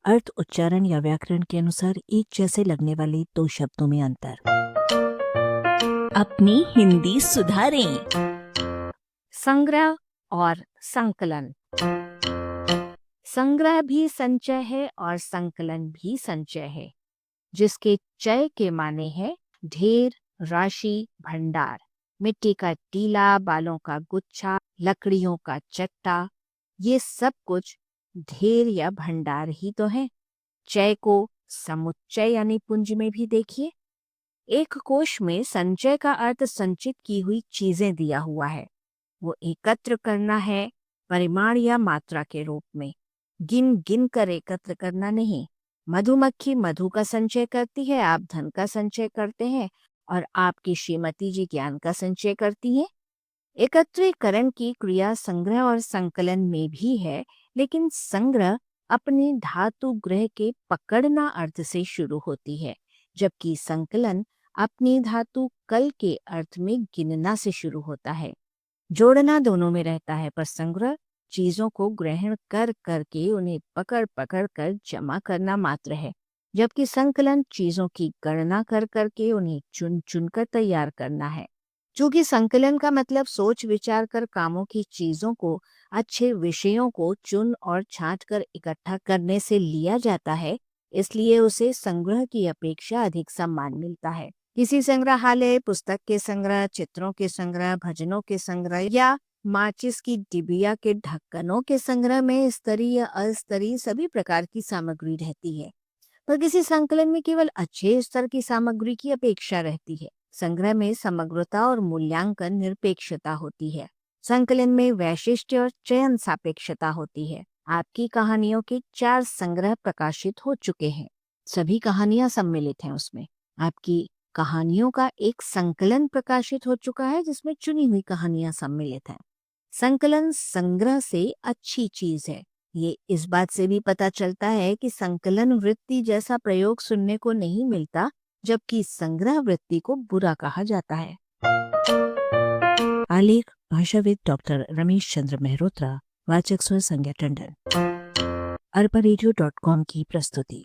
अर्थ, उच्चारण या व्याकरण के अनुसार एक जैसे लगने वाले दो शब्दों में अंतर। अपनी हिंदी सुधारें। संग्रह और संकलन। संग्रह भी संचय है और संकलन भी संचय है, जिसके चय के माने हैं ढेर, राशि, भंडार। मिट्टी का टीला, बालों का गुच्छा, लकड़ियों का चट्टा, ये सब कुछ ढेर या भंडार ही तो है। चय को समुच्चय यानी पुंज में भी देखिए। एक कोश में संचय का अर्थ संचित की हुई चीजें दिया हुआ है। वो एकत्र करना है, परिमाण या मात्रा के रूप में, गिन गिन कर एकत्र करना नहीं। मधुमक्खी मधु का संचय करती है, आप धन का संचय करते हैं, और आपकी श्रीमती जी ज्ञान का संचय करती हैं। एकत्रीकरण की क्रिया संग्रह और संकलन में भी है, लेकिन संग्रह अपने धातु ग्रह के पकड़ना अर्थ से शुरू होती है, जबकि संकलन अपनी धातु कल के अर्थ में गिनना से शुरू होता है। जोड़ना दोनों में रहता है, पर संग्रह चीजों को ग्रहण कर करके उन्हें पकड़ पकड़ कर जमा करना मात्र है, जबकि संकलन चीजों की गणना कर करके उन्हें चुन चुन कर तैयार करना है। चूंकि संकलन का मतलब सोच विचार कर कामों की चीजों को, अच्छे विषयों को चुन और छांट कर इकट्ठा करने से लिया जाता है, इसलिए उसे संग्रह की अपेक्षा अधिक सम्मान मिलता है। किसी संग्रहालय, पुस्तक के संग्रह, चित्रों के संग्रह, भजनों के संग्रह या माचिस की डिबिया के ढक्कनों के संग्रह में स्तरीय या अस्तरीय सभी प्रकार की सामग्री रहती है, पर किसी संकलन में केवल अच्छे स्तर की सामग्री की अपेक्षा रहती है। संग्रह में समग्रता और मूल्यांकन निरपेक्षता होती है। संकलन में वैशिष्ट्य और चयन सापेक्षता होती है। आपकी कहानियों के 4 संग्रह प्रकाशित हो चुके हैं, सभी कहानियां सम्मिलित हैं उसमें। आपकी कहानियों का एक संकलन प्रकाशित हो चुका है, जिसमें चुनी हुई कहानियां सम्मिलित हैं। संकलन संग्रह से अच्छी चीज है। ये इस बात से भी पता चलता है कि संकलन वृत्ति जैसा प्रयोग सुनने को नहीं मिलता, जबकि संग्रह वृत्ति को बुरा कहा जाता है। आलेख भाषाविद डॉक्टर रमेश चंद्र मेहरोत्रा, वाचक स्वर संज्ञा टंडन। arparedio.com की प्रस्तुति।